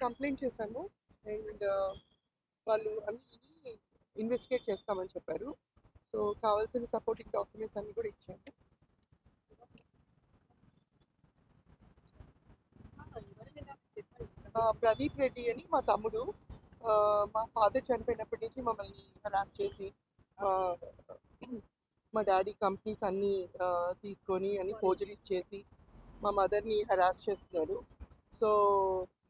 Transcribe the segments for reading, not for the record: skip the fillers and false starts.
Complaint చేశాము and వాళ్ళు అన్ని ఇన్వెస్టిగేట్ చేస్తామని చెప్పారు. సో కావాల్సిన సపోర్టింగ్ డాక్యుమెంట్స్ అన్ని కూడా ఇచ్చాము. ప్రదీప్ రెడ్డి అని మా తమ్ముడు, మా ఫాదర్ చనిపోయినప్పటి నుంచి మమ్మల్ని హరాస్ చేసి మా డాడీ కంపెనీస్ అన్నీ తీసుకొని అన్ని ఫోర్జరీస్ చేసి మా మదర్ని హరాస్ చేస్తున్నారు. సో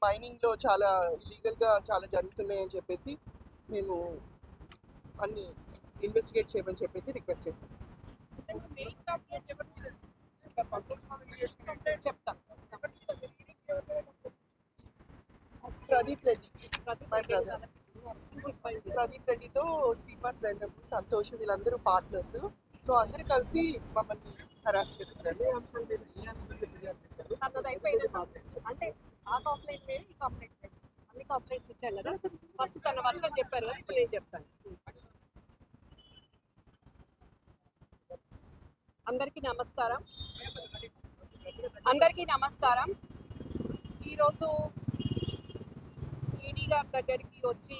మైనింగ్లో చాలా ఇల్లీగల్గా చాలా జరుగుతున్నాయని చెప్పేసి మేము అన్ని ఇన్వెస్టిగేట్ చేయమని చెప్పేసి రిక్వెస్ట్ చేశాం. ప్రదీప్ రెడ్డి, ప్రదీప్ రెడ్డితో శ్రీనివాస్ రంగం, సంతోష్ వీళ్ళందరూ పార్ట్నర్స్. సో అందరూ కలిసి మమ్మల్ని హరాస్ చేస్తున్నారు. అంటే ఆ కంప్లైంట్ వేరు, ఈ కంప్లైంట్ వేరు. అన్ని కంప్లైంట్స్ ఇచ్చాను కదా. ఫస్ట్ తన వర్షం చెప్పారు కదా, ఇప్పుడు నేను చెప్తాను. అందరికీ నమస్కారం. ఈరోజు ఈడీ గారి దగ్గరికి వచ్చి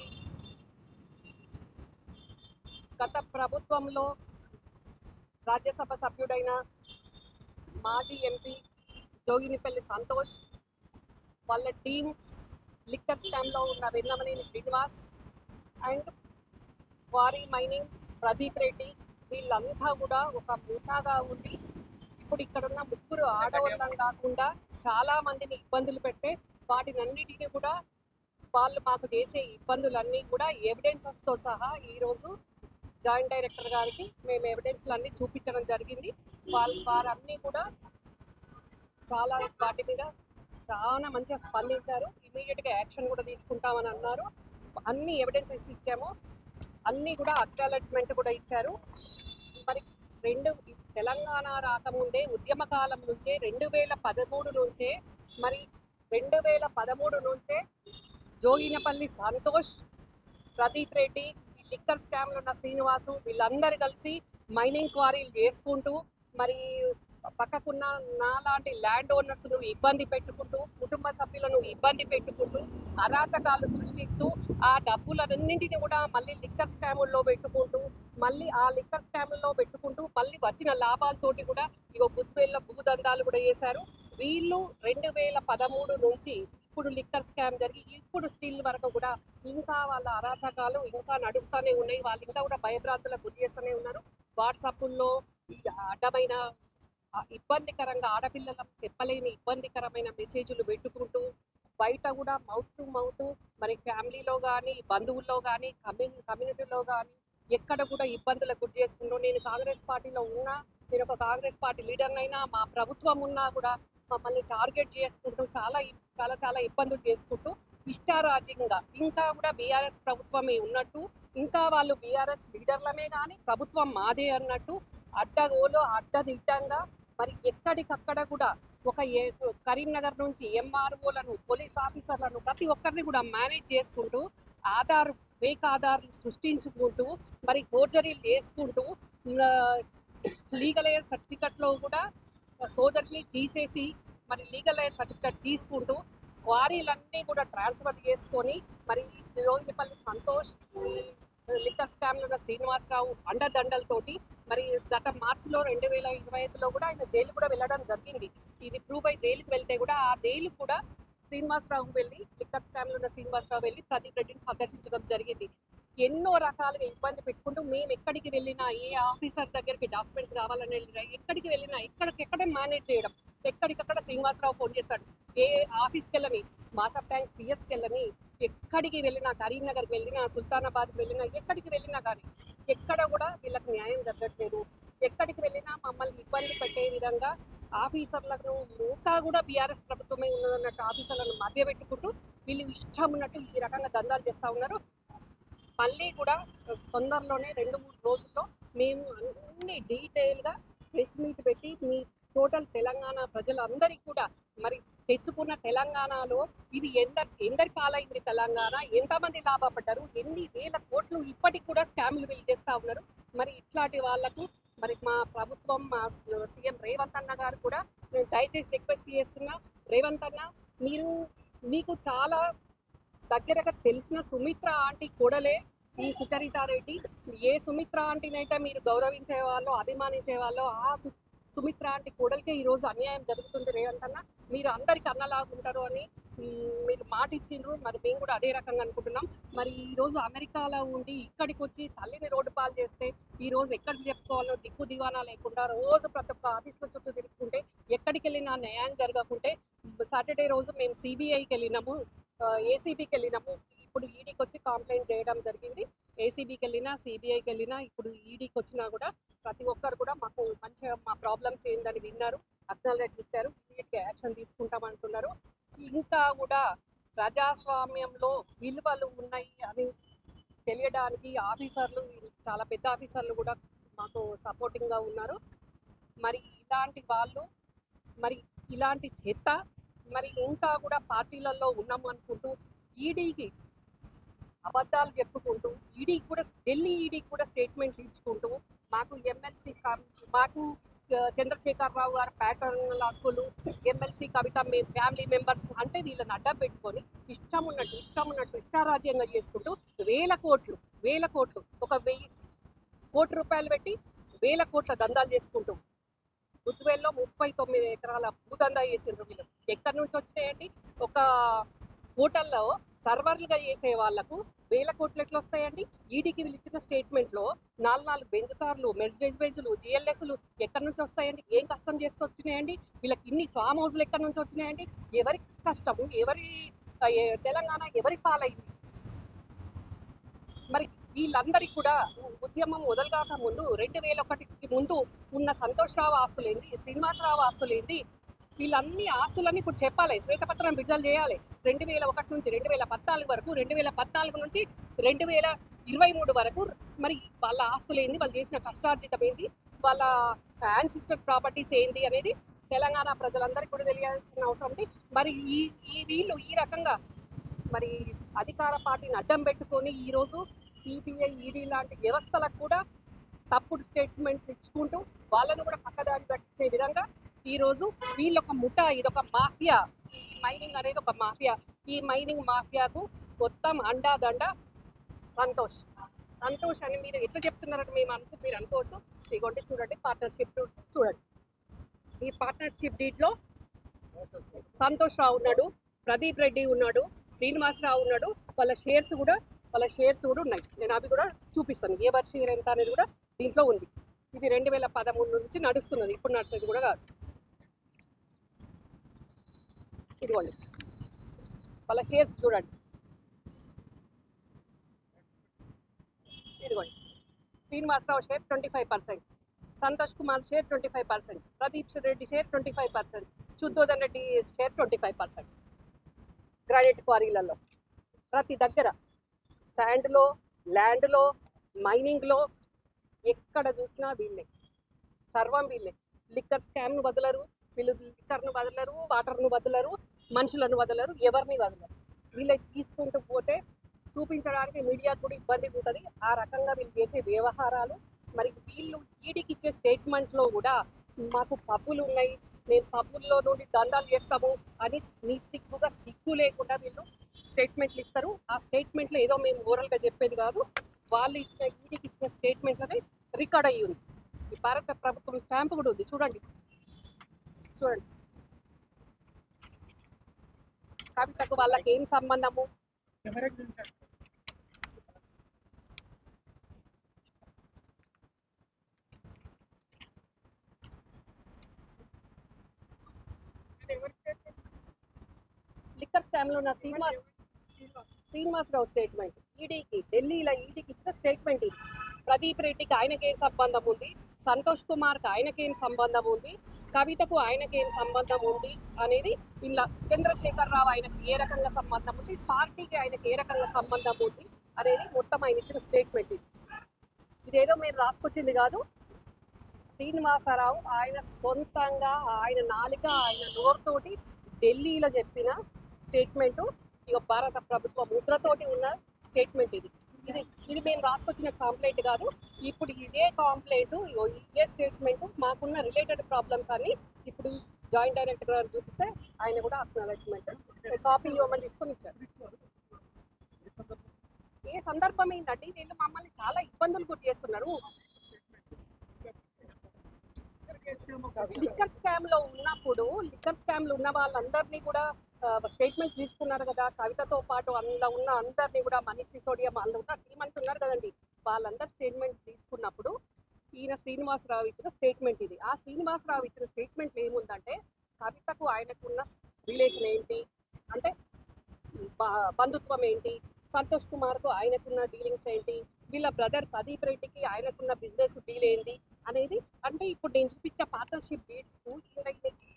గత ప్రభుత్వంలో రాజ్యసభ సభ్యుడైన మాజీ ఎంపీ జోగినిపల్లి సంతోష్, వాళ్ళ టీం, లిక్కర్ స్కామ్లో ఉన్న Vennamaneni Srinivas and quarry mining Pradeep Reddy, వీళ్ళంతా కూడా ఒక ముఠాగా ఉండి ఇప్పుడు ఇక్కడున్న ముగ్గురు ఆడవాళ్ళం కాకుండా చాలా మందిని ఇబ్బందులు పెట్టే వాటినన్నిటిని కూడా వాళ్ళు మాకు చేసే ఇబ్బందులన్నీ కూడా ఎవిడెన్సెస్తో సహా ఈరోజు జాయింట్ డైరెక్టర్ గారికి మేము ఎవిడెన్స్లన్నీ చూపించడం జరిగింది. వారన్నీ కూడా చాలా వాటి మీద చాలా మంచిగా స్పందించారు. ఇమీడియట్గా యాక్షన్ కూడా తీసుకుంటామని అన్నారు. అన్ని ఎవిడెన్సెస్ ఇచ్చాము, అన్నీ కూడా అక్నాలెడ్జ్మెంట్ కూడా ఇచ్చారు. మరి తెలంగాణ రాకముందే ఉద్యమ కాలం నుంచే 2013 నుంచే మరి 2013 నుంచే జోగినపల్లి సంతోష్, ప్రదీప్ రెడ్డి, ఈ లిక్కర్ స్కామ్లో ఉన్న శ్రీనివాసు వీళ్ళందరూ కలిసి మైనింగ్ క్వారీలు చేసుకుంటూ మరి పక్కకున్న నాలాంటి ల్యాండ్ ఓనర్స్ను ఇబ్బంది పెట్టుకుంటూ, కుటుంబ సభ్యులను ఇబ్బంది పెట్టుకుంటూ, అరాచకాలు సృష్టిస్తూ ఆ డబ్బులన్నింటినీ కూడా మళ్ళీ లిక్కర్ స్కాముల్లో పెట్టుకుంటూ, మళ్ళీ ఆ లిక్కర్ స్కాముల్లో పెట్టుకుంటూ మళ్ళీ వచ్చిన లాభాలతోటి కూడా ఇగో బుద్ధివేళ్ళ భూదందాలు కూడా చేశారు. వీళ్ళు 2013 నుంచి ఇప్పుడు లిక్కర్ స్కామ్ జరిగి ఇప్పుడు స్టిల్ వరకు కూడా ఇంకా వాళ్ళ అరాచకాలు ఇంకా నడుస్తూనే ఉన్నాయి. వాళ్ళు ఇంకా కూడా భయభ్రాంతులకు గురి చేస్తూనే ఉన్నారు. వాట్సాప్ల్లో అడ్డమైన ఇబ్బందికరంగా ఆడపిల్లలకు చెప్పలేని ఇబ్బందికరమైన మెసేజ్లు పెట్టుకుంటూ బయట కూడా మౌత్ టు మౌత్ మరి ఫ్యామిలీలో కానీ, బంధువుల్లో కానీ, కమ్యూనిటీలో కానీ ఎక్కడ కూడా ఇబ్బందులకు గురి చేసుకుంటూ, నేను కాంగ్రెస్ పార్టీలో ఉన్నా, నేను ఒక కాంగ్రెస్ పార్టీ లీడర్నైనా, మా ప్రభుత్వం ఉన్నా కూడా మమ్మల్ని టార్గెట్ చేసుకుంటూ చాలా ఇబ్బందులు చేసుకుంటూ ఇష్టారాజ్యంగా ఇంకా కూడా బీఆర్ఎస్ ప్రభుత్వమే ఉన్నట్టు, ఇంకా వాళ్ళు బీఆర్ఎస్ లీడర్లమే కానీ ప్రభుత్వం మాదే అన్నట్టు అడ్డదిడ్డంగా మరి ఎక్కడికక్కడ కూడా ఒక కరీంనగర్ నుంచి ఎంఆర్ఓలను, పోలీస్ ఆఫీసర్లను ప్రతి ఒక్కరిని కూడా మేనేజ్ చేసుకుంటూ ఫేక్ ఆధార్లు సృష్టించుకుంటూ మరి ఫోర్జరీలు చేసుకుంటూ లీగల్ ఎయిర్ సర్టిఫికెట్లో కూడా సోదరిని తీసేసి మరి లీగల్ ఎయిర్ సర్టిఫికెట్ తీసుకుంటూ క్వారీలన్నీ కూడా ట్రాన్స్ఫర్ చేసుకొని మరి జోగినిపల్లి సంతోష్, ఈ లిక్కర్ స్కామ్లో ఉన్న శ్రీనివాసరావు అండదండలతోటి మరి గత మార్చిలో 2025లో కూడా ఆయన జైలు కూడా వెళ్ళడం జరిగింది. ఇది ప్రూవ్ అయి జైలుకి వెళ్తే కూడా ఆ జైలు కూడా శ్రీనివాసరావు వెళ్ళి, లిక్కర్ స్కామ్లో ఉన్న శ్రీనివాసరావు వెళ్ళి ప్రదీప్ రెడ్డిని సందర్శించడం జరిగింది. ఎన్నో రకాలుగా ఇబ్బంది పెట్టుకుంటూ మేము ఎక్కడికి వెళ్ళినా, ఏ ఆఫీసర్ దగ్గరికి డాక్యుమెంట్స్ కావాలని వెళ్ళినా, ఎక్కడికి వెళ్ళినా ఎక్కడికెక్కడ మేనేజ్ చేయడం, ఎక్కడికక్కడ శ్రీనివాసరావు ఫోన్ చేస్తాడు. ఏ ఆఫీస్కి వెళ్ళని, మాసప్ ట్యాంక్ పిఎస్కి వెళ్ళని, ఎక్కడికి వెళ్ళినా, కరీంనగర్కి వెళ్ళినా, సుల్తానాబాద్కి వెళ్ళినా, ఎక్కడికి వెళ్ళినా కానీ ఎక్కడ కూడా వీళ్ళకి న్యాయం జరగట్లేదు. ఎక్కడికి వెళ్ళినా మమ్మల్ని ఇబ్బంది పెట్టే విధంగా ఆఫీసర్లను ఇంకా కూడా బీఆర్ఎస్ ప్రభుత్వమే ఉన్నదన్నట్టు ఆఫీసర్లను మభ్యపెట్టుకుంటూ వీళ్ళు ఇష్టం ఉన్నట్టు ఈ రకంగా దందాలు చేస్తూ ఉన్నారు. మళ్ళీ కూడా తొందరలోనే 2-3 రోజుల్లో మేము అన్ని డీటెయిల్గా ప్రెస్ మీట్ పెట్టి మీ టోటల్ తెలంగాణ ప్రజలందరికీ కూడా మరి తెచ్చుకున్న తెలంగాణలో ఇది ఎందరి పాలైంది, తెలంగాణ ఎంతమంది లాభపడ్డారు, ఎన్ని వేల కోట్లు ఇప్పటికి కూడా స్కామ్లు వీళ్ళు చేస్తూ ఉన్నారు. మరి ఇట్లాంటి వాళ్లకు మరి మా ప్రభుత్వం, మా సీఎం రేవంత్ అన్న గారు కూడా నేను దయచేసి రిక్వెస్ట్ చేస్తున్నా, రేవంత్ అన్న మీకు చాలా దగ్గరగా తెలిసిన సుమిత్ర ఆంటీ కూడలే ఈ సుచరితారెడ్డి. ఏ సుమిత్ర ఆంటీనైతే మీరు గౌరవించే వాళ్ళు, అభిమానించే వాళ్ళు, ఆ సుమిత్ర ఆంటీ కూడలికే ఈరోజు అన్యాయం జరుగుతుంది. రేవంత్ అన్న, మీరు అందరికి అన్నలాగా ఉంటారు అని మీరు మాట ఇచ్చిండ్రు. మరి మేము కూడా అదే రకంగా అనుకుంటున్నాం. మరి ఈరోజు అమెరికాలో ఉండి ఇక్కడికి వచ్చి తల్లిని రోడ్డు పాలు చేస్తే ఈరోజు ఎక్కడికి చెప్పుకోవాలో దిక్కు దివానా లేకుండా రోజు ప్రతి ఒక్క ఆఫీసుల చుట్టూ తిరుగుతుంటే ఎక్కడికి వెళ్ళినా న్యాయం జరగకుంటే సాటర్డే రోజు మేము సిబిఐకి వెళ్ళినాము, ఏసీబీకి వెళ్ళినాము. ఇప్పుడు ఈడీకి వచ్చి కంప్లైంట్ చేయడం జరిగింది. ఏసీబీకి వెళ్ళినా, సిబిఐకి వెళ్ళినా, ఇప్పుడు ఈడీకి వచ్చినా కూడా ప్రతి ఒక్కరు కూడా మాకు మంచిగా మా ప్రాబ్లమ్స్ ఏందని విన్నారు, అక్నాలెడ్జ్ ఇచ్చారు, ఇమీడియట్గా యాక్షన్ తీసుకుంటామంటున్నారు. ఇంకా కూడా ప్రజాస్వామ్యంలో విలువలు ఉన్నాయి అని తెలియడానికి ఆఫీసర్లు, చాలా పెద్ద ఆఫీసర్లు కూడా మాకు సపోర్టింగ్గా ఉన్నారు. మరి ఇలాంటి వాళ్ళు, మరి ఇలాంటి చెత్త, మరి ఇంకా కూడా పార్టీలలో ఉన్నాము అనుకుంటూ ఈడీకి అబద్ధాలు చెప్పుకుంటూ ఈడీకి కూడా, ఢిల్లీ ఈడీకి కూడా స్టేట్మెంట్లు ఇచ్చుకుంటూ మాకు ఎమ్మెల్సీ, మాకు చంద్రశేఖరరావు గారు ప్యాటర్న్ హక్కులు, ఎమ్మెల్సీ కవిత మేము ఫ్యామిలీ మెంబర్స్ అంటే వీళ్ళని అడ్డం పెట్టుకొని ఇష్టం ఉన్నట్టు ఇష్టారాజ్యంగా చేసుకుంటూ వేల కోట్లు ఒక 1000 కోట్ల రూపాయలు పెట్టి వేల కోట్ల దందాలు చేసుకుంటూ బుద్వేల్లో 39 ఎకరాల భూదందా చేసిండ్రు వీళ్ళు. ఎక్కడి నుంచి వచ్చినాయండి? ఒక హోటల్లో సర్వర్లుగా చేసే వాళ్లకు వేల కోట్లు ఎట్లా వస్తాయండి? ఈడీకి వీళ్ళు ఇచ్చిన స్టేట్మెంట్లో 4 బెంచ్ కార్లు, మెర్సిడెస్ బెంజ్లు, జిఎల్ఎస్లు ఎక్కడి నుంచి వస్తాయండి? ఏం కష్టం చేస్తూ వచ్చినాయండి? వీళ్ళకి ఇన్ని ఫామ్ హౌస్లు ఎక్కడి నుంచి వచ్చినాయండి? ఎవరి కష్టము, ఎవరి తెలంగాణ ఎవరి పాలైంది? మరి వీళ్ళందరికీ కూడా ఉద్యమం మొదలుగాక ముందు 2001కి ముందు ఉన్న సంతోష్రావు ఆస్తులేంది, శ్రీనివాసరావు ఆస్తులేంది, వీళ్ళన్ని ఆస్తులన్నీ ఇప్పుడు చెప్పాలి, శ్వేతపత్రం విడుదల చేయాలి. 2001 నుంచి 2014 వరకు, 2014 నుంచి 2023 వరకు మరి వాళ్ళ ఆస్తులు ఏంది, వాళ్ళు చేసిన కష్టార్జితం ఏంది, వాళ్ళ యాన్సిస్టర్ ప్రాపర్టీస్ ఏంది అనేది తెలంగాణ ప్రజలందరికీ కూడా తెలియాల్సిన అవసరం ఉంది. మరి వీళ్ళు ఈ రకంగా మరి అధికార పార్టీని అడ్డం పెట్టుకొని ఈరోజు సిబిఐ, ఈడీ లాంటి వ్యవస్థలకు కూడా తప్పుడు స్టేట్మెంట్స్ ఇచ్చుకుంటూ వాళ్ళను కూడా పక్కదారి పట్టించే విధంగా ఈరోజు వీళ్ళొక ముఠా, ఇదొక మాఫియా. ఈ మైనింగ్ అనేది ఒక మాఫియా. ఈ మైనింగ్ మాఫియాకు మొత్తం అండాదండ సంతోష్ అని మీరు ఎట్లా చెప్తున్నారని మీరు అనుకోవచ్చు. ఇదిగోండి చూడండి, పార్ట్నర్షిప్ చూడండి. ఈ పార్ట్నర్షిప్ డీట్లో సంతోష్ రావు ఉన్నాడు, ప్రదీప్ రెడ్డి ఉన్నాడు, శ్రీనివాసరావు ఉన్నాడు. వాళ్ళ షేర్స్ కూడా ఉన్నాయి. నేను అవి కూడా చూపిస్తాను. ఎవరి షేర్ ఎంత అనేది కూడా దీంట్లో ఉంది. ఇది 2013 నుంచి నడుస్తున్నది, ఇప్పుడు నడిచేది కూడా కాదు. ఇదిగోండి వాళ్ళ షేర్స్ చూడండి. ఇదిగోండి Srinivasarao share 25%, Santosh Kumar share 25%, Pradeep Reddy share 25%, Shuddhodan Reddy share 25%. Granite క్వారీలలో ప్రతి దగ్గర శాండ్లో, ల్యాండ్లో, మైనింగ్లో ఎక్కడ చూసినా వీళ్ళే, సర్వం వీళ్ళే. లిక్కర్ స్కామ్ను వదలరు వీళ్ళు, లిక్కర్ను వదలరు, వాటర్ను వదలరు, మనుషులను వదలరు, ఎవరిని వదలరు. వీళ్ళకి తీసుకుంటూ పోతే చూపించడానికి మీడియాకు కూడా ఇబ్బందిగా ఉంటుంది. ఆ రకంగా వీళ్ళు చేసే వ్యవహారాలు. మరి వీళ్ళు ఈడీకి ఇచ్చే స్టేట్మెంట్లో కూడా మాకు పబ్బులు ఉన్నాయి, మేము పబ్బుల్లో నుండి దందాలు చేస్తాము అని సిగ్గు లేకుండా వీళ్ళు స్టేట్మెంట్లు ఇస్తారు. ఆ స్టేట్మెంట్లో ఏదో మేము ఓరల్గా చెప్పేది కాదు, వాళ్ళు ఈడీకి ఇచ్చిన స్టేట్మెంట్లనే రికార్డ్ అయ్యి ఉంది. ఈ భారత ప్రభుత్వం స్టాంపు కూడా ఉంది, చూడండి. కవితకు వాళ్ళకి ఏం సంబంధము? లిక్కర్ స్కామ్ లో ఉన్న శ్రీనివాసరావు స్టేట్మెంట్, ఢిల్లీలో ఈడీకి ఇచ్చిన స్టేట్మెంట్ ఇది. ప్రదీప్ రెడ్డికి ఆయనకేం సంబంధం ఉంది, సంతోష్ కుమార్కి ఆయనకేం సంబంధం ఉంది, కవితకు ఆయనకేం సంబంధం ఉంది అనేది, ఇలా చంద్రశేఖరరావు ఆయనకు ఏ రకంగా సంబంధం ఉంది, పార్టీకి ఆయనకి ఏ రకంగా సంబంధం ఉంది అనేది మొత్తం ఆయన ఇచ్చిన స్టేట్మెంట్ ఇది. ఇదేదో మీరు రాసుకొచ్చింది కాదు. శ్రీనివాసరావు ఆయన సొంతంగా, ఆయన నాలుక, ఆయన నోరుతోటి ఢిల్లీలో చెప్పిన స్టేట్మెంటు, ఇక భారత ప్రభుత్వ ముద్రతోటి ఉన్న స్టేట్మెంట్ ఇది. ఇది మేము రాసుకొచ్చిన కంప్లైంట్ కాదు. ఇప్పుడు ఇదే కంప్లైంట్, ఇదే స్టేట్మెంట్, మాకున్న రిలేటెడ్ ప్రాబ్లమ్స్ అన్ని ఇప్పుడు జాయింట్ డైరెక్టర్ గారు చూపిస్తే ఆయన కూడా అక్నాలెడ్జ్మెంట్ కాపీ ఇవ్వమని తీసుకొని ఇచ్చారు. ఏ సందర్భం ఏంటంటే వీళ్ళు మమ్మల్ని చాలా ఇబ్బందులు గురి చేస్తున్నారు. లిక్కర్ స్కామ్ లో ఉన్న వాళ్ళందరినీ కూడా స్టేట్మెంట్స్ తీసుకున్నారు కదా. కవితతో పాటు అందులో ఉన్న అందరినీ కూడా మనీష్ సిసోడియా వాళ్ళు ఉన్న టీం అంతా ఉన్నారు కదండి. వాళ్ళందరూ స్టేట్మెంట్ తీసుకున్నప్పుడు ఈయన శ్రీనివాసరావు ఇచ్చిన స్టేట్మెంట్ ఇది. ఆ శ్రీనివాసరావు ఇచ్చిన స్టేట్మెంట్ ఏముందంటే కవితకు ఆయనకున్న రిలేషన్ ఏంటి అంటే బంధుత్వం ఏంటి, సంతోష్ కుమార్కు ఆయనకున్న డీలింగ్స్ ఏంటి, వీళ్ళ బ్రదర్ ప్రదీప్ రెడ్డికి ఆయనకున్న బిజినెస్ డీల్ ఏంటి అనేది. అంటే ఇప్పుడు నేను చూపించిన పార్ట్నర్షిప్ డీడ్స్కు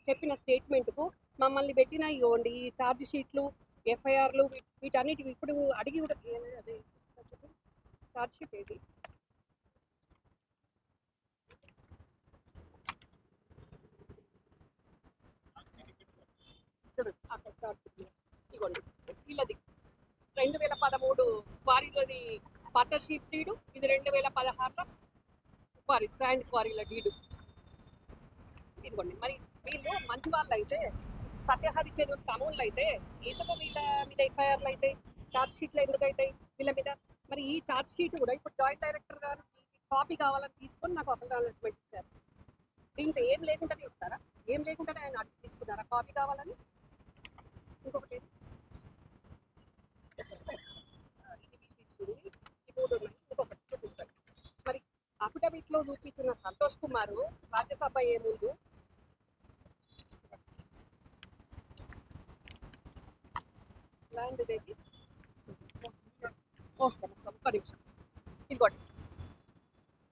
చెప్పిన స్టేట్మెంట్కు మమ్మల్ని పెట్టిన ఇవ్వండి ఈ ఛార్జ్ షీట్లు, ఎఫ్ఐఆర్లు వీటన్నిటి ఇప్పుడు అడిగి కూడా అదే ఛార్జ్ షీట్ ఏంటి ఇవ్వండి. వీళ్ళది 2013 క్వారీలది పార్ట్నర్షిప్ డీడు, ఇది 2016 క్వారీ శాండ్ క్వారీల డీడు. ఇదిగోండి. మరి వీళ్ళు మంచి వాళ్ళు అయితే, సత్యహరి చెరువు తమ్ముళ్ళు అయితే ఎందుకు వీళ్ళ మీద ఎఫ్ఐఆర్లు అయితే, ఛార్జ్ షీట్లు ఎందుకు అవుతాయి వీళ్ళ మీద? మరి ఈ ఛార్జ్ షీట్ కూడా ఇప్పుడు జాయింట్ డైరెక్టర్ గారు కాపీ కావాలని తీసుకొని నాకు అక్నాలెడ్జ్మెంట్ ఇచ్చారు. దీంట్లో ఏం లేకుండానే ఇస్తారా? ఏం లేకుండానే ఆయన అడిగి తీసుకున్నారా కాపీ కావాలని? ఇంకొకటి ఇంకొకటి చూపిస్తారు. మరి అఫిడవిట్ లో చూపించిన సంతోష్ కుమార్ రాజ్యసభ ఏముందు ల్యాండ్ దేవి వస్తాం ఒక్క నిమిషం. ఇదిగోండి.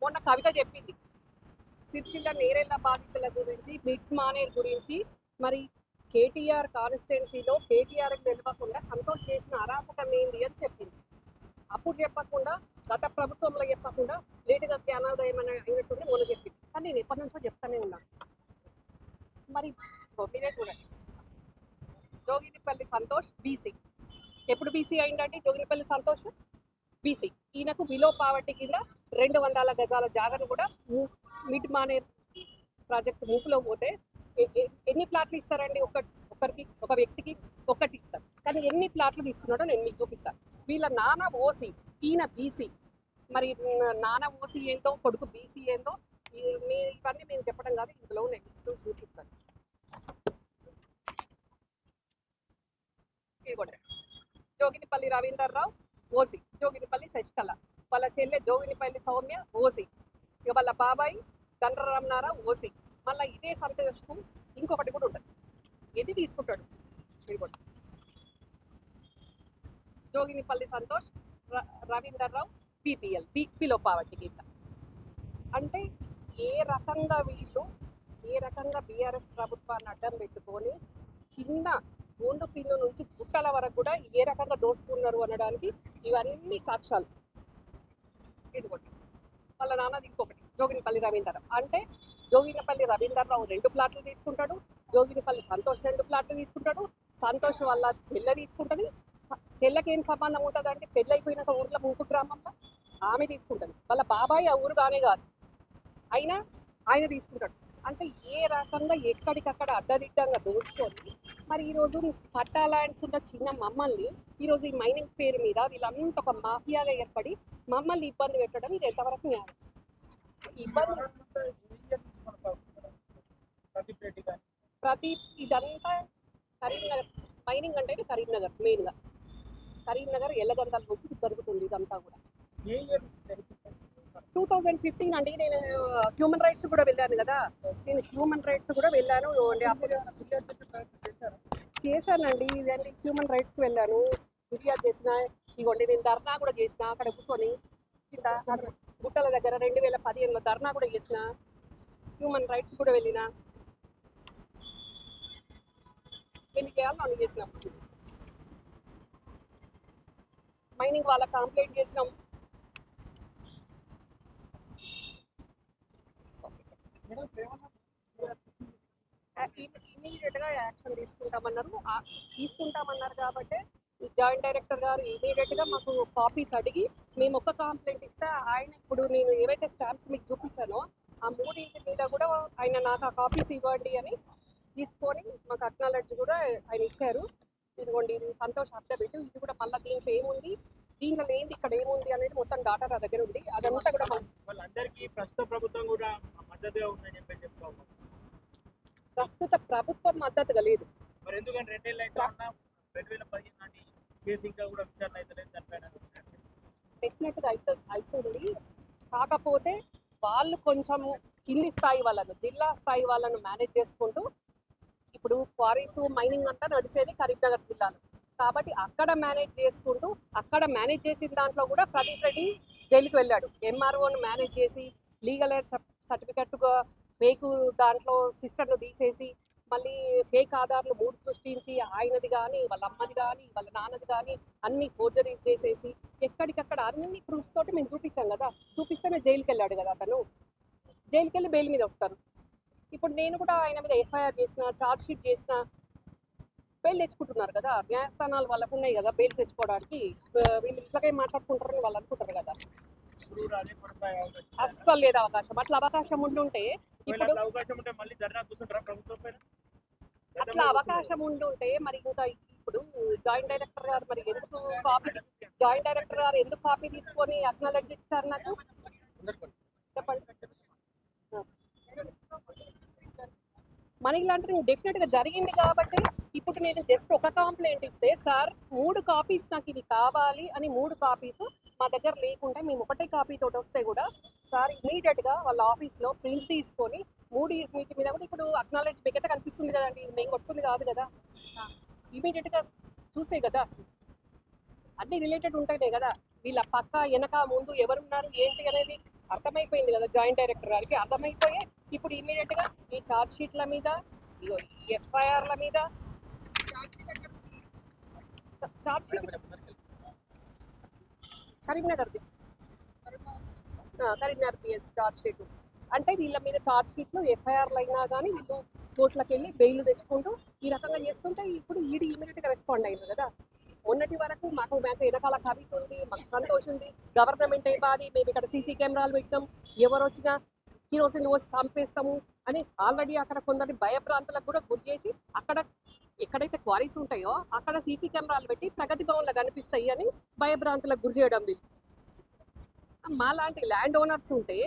మొన్న కవిత చెప్పింది సిరిసిల్ల నేరేళ్ల బాధితుల గురించి, మిడ్ మానేర్ గురించి, మరి కేటీఆర్ కాన్స్టిట్యున్సీలో కేటీఆర్కి తెలియకుండా సంతోష్ చేసిన అరాచకం ఏంది అని చెప్పింది. అప్పుడు చెప్పకుండా, గత ప్రభుత్వంలో చెప్పకుండా లేటుగా జ్ఞానోదయం అయినట్టుంది మొన్న చెప్పింది. కానీ నేను ఎప్పటి నుంచో చెప్తానే ఉన్నాను. మరి మీరే చూడండి. జోగినిపల్లి సంతోష్ బీసీ. ఎప్పుడు బీసీ అయిందండి జోగినిపల్లి సంతోష్? బీసీ. ఈయనకు బిలో పావర్టీ కింద 200 గజాల జాగను కూడా మిడ్ మానేర్ ప్రాజెక్ట్ మూపులో పోతే ఎన్ని ప్లాట్లు ఇస్తారండి? ఒక్కరికి, ఒక వ్యక్తికి ఒక్కటి ఇస్తారు. కానీ ఎన్ని ప్లాట్లు తీసుకున్నాడో నేను మీకు చూపిస్తాను. వీళ్ళ నాన్న ఓసీ, ఈయన బీసీ. మరి నాన్న ఓసీ ఏందో, కొడుకు బీసీ ఏందో ఇవన్నీ మేము చెప్పడం కాదు, ఇందులో నేను చూపిస్తాను. ఇదిగోండి. జోగినిపల్లి రవీందర్రావు ఓసీ, జోగినిపల్లి శశికళ, వాళ్ళ చెల్లె జోగినిపల్లి సౌమ్య ఓసీ, ఇక వాళ్ళ బాబాయ్ దండరామనారావు ఓసీ. మళ్ళీ ఇదే సంతోష్కు ఇంకొకటి కూడా ఉంటుంది. ఎది తీసుకుంటాడు? ఇదిగోండి. Joginipally Santosh, Ravinder Rao BPL, below poverty కింద. అంటే ఏ రకంగా బీఆర్ఎస్ ప్రభుత్వాన్ని అడ్డం పెట్టుకొని చిన్న గోండు పిల్లు నుంచి గుట్టల వరకు కూడా ఏ రకంగా దోసుకున్నారు అనడానికి ఇవన్నీ సాక్ష్యాలు. ఇదిగోండి. వాళ్ళ నాన్నది ఇంకొకటి జోగినిపల్లి రవీందర్. అంటే జోగినిపల్లి రవీందర్రావు 2 ప్లాట్లు తీసుకుంటాడు, జోగినిపల్లి సంతోష్ 2 ప్లాట్లు తీసుకుంటాడు, సంతోష్ వాళ్ళ చెల్లె తీసుకుంటుంది. చెల్లెకి ఏం సంబంధం ఉంటుంది అంటే పెళ్ళి అయిపోయినాక ఊర్లో ముంపు గ్రామంలో ఆమె తీసుకుంటుంది. వాళ్ళ బాబాయ్ ఆ ఊరు కానే కాదు, అయినా ఆయన తీసుకుంటాడు. అంటే ఏ రకంగా ఎక్కడికక్కడ అడ్డదిడ్డంగా దోచుకొని మరి ఈరోజు పట్టా ల్యాండ్స్ ఉన్న చిన్న మమ్మల్ని ఈరోజు ఈ మైనింగ్ పేరు మీద వీళ్ళంతా ఒక మాఫియాగా ఏర్పడి మమ్మల్ని ఇబ్బంది పెట్టడం ఇది ఎంతవరకు న్యాయం? ఇబ్బంది ప్రతి ఇదంతా కరీంనగర్ మైనింగ్ అంటే కరీంనగర్, మెయిన్గా కరీంనగర్ ఎల్లగందల నుంచి జరుగుతుంది ఇదంతా కూడా. 2015 అండి. నేను హ్యూమన్ రైట్స్ కూడా వెళ్ళాను కదా, అప్పుడు చేశానండి. ఇదండి హ్యూమన్ రైట్స్కి వెళ్ళాను, ఫిర్యాదు చేసిన. ఇగోండి నేను ధర్నా కూడా చేసిన అక్కడ కూర్చొని కింద గుట్టల దగ్గర 2015లో ధర్నా కూడా చేసిన, హ్యూమన్ రైట్స్ కూడా వెళ్ళిన. ఎన్ని చేయాలో అన్ని చేసినప్పుడు మైనింగ్ వాళ్ళ కంప్లైంట్ చేసినాం. ఇమీడియట్గా యాక్షన్ తీసుకుంటామన్నారు కాబట్టి జాయింట్ డైరెక్టర్ గారు ఇమీడియట్గా మాకు కాపీస్ అడిగి మేము ఒక కంప్లైంట్ ఇస్తే ఆయన ఇప్పుడు నేను ఏవైతే స్టాంప్స్ మీకు చూపించానో ఆ 3 మీద కూడా ఆయన నాకు ఆ కాపీస్ ఇవ్వండి అని తీసుకొని మాకు అక్నాలెడ్జ్ కూడా ఆయన ఇచ్చారు. ఇదిగోండి, ఇది సంతోష్ అఫిడవిట్. ఇది కూడా మళ్ళీ దీంట్లో ఏముంది, దీంట్లో ఏంది ఇక్కడ ఏముంది అనేది మొత్తం డాటా నా దగ్గర ఉంది. అదంతా కూడా వాళ్ళందరికీ ప్రస్తుత ప్రభుత్వం కూడా మద్దతుగా ఉందని చెప్పి చెప్తా ఉన్నాం. ప్రస్తుత ప్రభుత్వం మద్దతుగా లేదు. మరి ఎందుకంటే 2 ఏళ్ళు అయితే ఉన్నా 2015 నాటి కేసు ఇంకా కూడా విచారణ అయితే లేదు దానిపైన. డెఫినెట్గా అవుతుంది. కాకపోతే వాళ్ళు కొంచెం కింది స్థాయి వాళ్ళను, జిల్లా స్థాయి వాళ్ళను మేనేజ్ చేసుకుంటూ, ఇప్పుడు క్వారీస్ మైనింగ్ అంతా నడిచేది కరీంనగర్ జిల్లాలో కాబట్టి అక్కడ మేనేజ్ చేసుకుంటూ, అక్కడ మేనేజ్ చేసిన దాంట్లో కూడా ప్రదీప్ రెడ్డి జైలుకి వెళ్ళాడు. ఎంఆర్ఓను మేనేజ్ చేసి లీగల్ ఎయిడ్ సర్టిఫికెట్గా ఫేక్ దాంట్లో సిస్టర్ను తీసేసి మళ్ళీ ఫేక్ ఆధార్లు 3 సృష్టించి ఆయనది కానీ వాళ్ళ అమ్మది కానీ వాళ్ళ నాన్నది కానీ అన్ని ఫోర్జరీస్ చేసేసి ఎక్కడికక్కడ అన్ని ప్రూఫ్స్ తోటి మేము చూపించాం కదా. చూపిస్తేనే జైలుకి వెళ్ళాడు కదా అతను. జైలుకి వెళ్ళి బెయిల్ మీద వస్తారు. ఇప్పుడు నేను కూడా ఆయన మీద ఎఫ్ఐఆర్ చేసిన, ఛార్జ్ షీట్ చేసిన, బెయిల్ తెచ్చుకుంటున్నారు కదా. న్యాయస్థానాలు వాళ్ళకు ఉన్నాయి కదా బెయిల్ తెచ్చుకోవడానికి. వీళ్ళు ఇట్లాగే మాట్లాడుకుంటారని వాళ్ళు అనుకుంటారు కదా. ఇప్పుడు అదే పడతాయి అవకాశం. అస్సలు లేదు అవకాశం. అట్లా అవకాశం ఉండుంటే ఇప్పుడు అట్లా అవకాశం ఉంటే మళ్ళీ ధర్నా కూర్చుంటారా ప్రభుత్వం పైన? అట్లా అవకాశం ఉండుంటే మరి ఇంకా ఇప్పుడు జాయింట్ డైరెక్టర్ గారు మరి ఎందుకు కాపీ తీసుకొని అక్నాలెడ్జ్ ఇచ్చారు నాకు చెప్పండి. మనీ లాండరింగ్ డెఫినెట్ గా జరిగింది కాబట్టి ఇప్పుడు నేను జస్ట్ ఒక కంప్లైంట్ ఇస్తే సార్ 3 కాపీస్ నాకు ఇది కావాలి అని 3 కాపీస్ మా దగ్గర లేకుండా మేము ఒకటే కాపీ తోటి వస్తే కూడా సార్ ఇమీడియట్ గా వాళ్ళ ఆఫీస్ లో ప్రింట్ తీసుకొని 3 వీటి మీద కూడా ఇప్పుడు అక్నాలెడ్జ్ మిగతా కనిపిస్తుంది కదండి, ఇది మేము కొట్టుకుంది కాదు కదా, ఇమీడియట్ గా చూసే కదా అన్ని రిలేటెడ్ ఉంటాయి కదా. వీళ్ళ పక్క వెనక ముందు ఎవరున్నారు ఏంటి అనేది అర్థమైపోయింది కదా జాయింట్ డైరెక్టర్ గారికి. అర్థమైపోయి ఇప్పుడు ఇమీడియట్ గా ఈ ఛార్జ్ షీట్ల మీద, ఎఫ్ఐఆర్ల మీద, ఛార్జ్ షీట్ కరీంనగర్ది, కరీంనగర్ పిఎస్ ఛార్జ్ షీట్ అంటే వీళ్ళ మీద ఛార్జ్ షీట్లు ఎఫ్ఐఆర్లు అయినా కానీ వీళ్ళు కోర్టులకు వెళ్ళి బెయిల్ తెచ్చుకుంటూ ఈ రకంగా చేస్తుంటే ఇప్పుడు ఈడీ ఇమీడియట్ గా రెస్పాండ్ అయింది కదా. మొన్నటి వరకు మాకు వెనకాల కవిత ఉంది, మాకు సంతోషం ఉంది, గవర్నమెంట్ అయిపోయి మేము ఇక్కడ సీసీ కెమెరాలు పెట్టాం, ఎవరు వచ్చినా కిరోసిన్ పోసి చంపేస్తాము అని ఆల్రెడీ అక్కడ కొందరి భయభ్రాంతులకు కూడా గురి చేసి అక్కడ ఎక్కడైతే క్వారీస్ ఉంటాయో అక్కడ సీసీ కెమెరాలు పెట్టి ప్రగతి భవన్లో కనిపిస్తాయి అని భయభ్రాంతులకు గురి చేయడం. మా లాంటి ల్యాండ్ ఓనర్స్ ఉంటే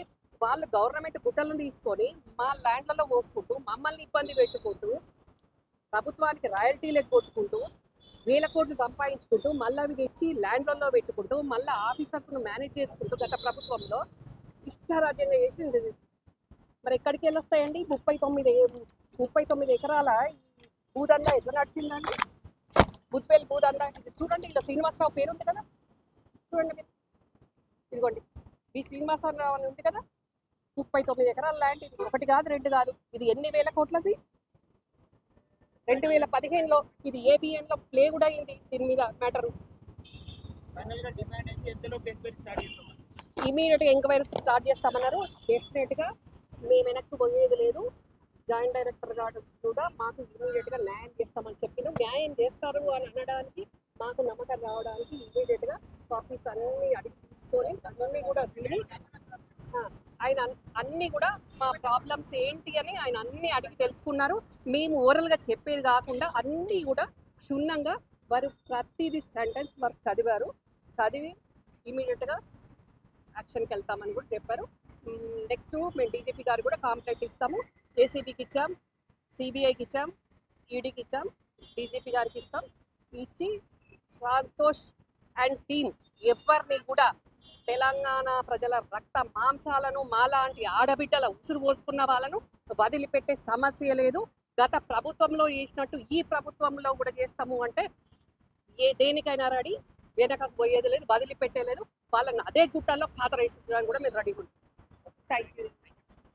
వాళ్ళు గవర్నమెంట్ గుట్టలను తీసుకొని మా ల్యాండ్లలో పోసుకుంటూ మమ్మల్ని ఇబ్బంది పెట్టుకుంటూ ప్రభుత్వానికి రాయల్టీలు ఎగ్గొట్టుకుంటూ 1000 కోట్లు సంపాదించుకుంటూ మళ్ళీ అవి తెచ్చి ల్యాండ్లలో పెట్టుకుంటూ మళ్ళీ ఆఫీసర్స్ను మేనేజ్ చేసుకుంటూ గత ప్రభుత్వంలో ఇష్టారాజ్యంగా చేసింది. మరి ఎక్కడికి వెళ్ళొస్తాయండి 39 ఎకరాల ఈ భూదందా ఎట్లా నడిచిందండి? బుద్వేల్ భూదందా చూడండి, ఇలా శ్రీనివాసరావు పేరు ఉంది కదా, చూడండి మీరు, ఇదిగోండి ఈ శ్రీనివాసరావు అని ఉంది కదా, 39 ఎకరాల ల్యాండ్ ఇది. 1 కాదు 2 కాదు, ఇది ఎన్ని వేల కోట్లది. 2015లో ఇది ఏబిఎన్లో ప్లే కూడా అయింది దీని మీద మ్యాటర్. ఇమీడియట్గా ఎంక్వైరీ స్టార్ట్ చేస్తామన్నారు. డెఫినెట్గా మేము వెనక్కి పోయేది లేదు. జాయింట్ డైరెక్టర్ గారు కూడా మాకు ఇమీడియట్గా న్యాయం చేస్తామని చెప్పిన న్యాయం చేస్తారు అని అనడానికి మాకు నమ్మకం రావడానికి ఇమీడియట్గా కాపీస్ అన్నీ అడిగి తీసుకొని అన్నీ కూడా విని ఆయన అన్నీ కూడా మా ప్రాబ్లమ్స్ ఏంటి అని ఆయన అన్నీ అడిగి తెలుసుకున్నారు. మేము ఓరల్గా చెప్పేది కాకుండా అన్నీ కూడా క్షుణ్ణంగా వారు ప్రతిదీ సెంటెన్స్ వారు చదివారు. చదివి ఇమీడియట్గా యాక్షన్కి వెళ్తామని కూడా చెప్పారు. నెక్స్ట్ మేము డీజీపీ గారు కూడా కంప్లైంట్ ఇస్తాము. ఏసీబీకి ఇచ్చాం, సిబిఐకి ఇచ్చాం, ఈడీకి ఇచ్చాం, డీజీపీ గారికి ఇస్తాం. ఇచ్చి సంతోష్ అండ్ టీమ్ ఎవరిని కూడా తెలంగాణ ప్రజల రక్త మాంసాలను మాలాంటి ఆడబిడ్డల ఉసురు పోసుకున్న వాళ్ళను వదిలిపెట్టే సమస్య లేదు. గత ప్రభుత్వంలో చేసినట్టు ఈ ప్రభుత్వంలో కూడా చేస్తాము అంటే దేనికైనా రెడీ, వెనకకు పోయేది లేదు, వదిలిపెట్టేలేదు. వాళ్ళని అదే గుట్టల్లో ఖాతరేసించడానికి కూడా మేము రెడీ ఉంటాం. Thank you.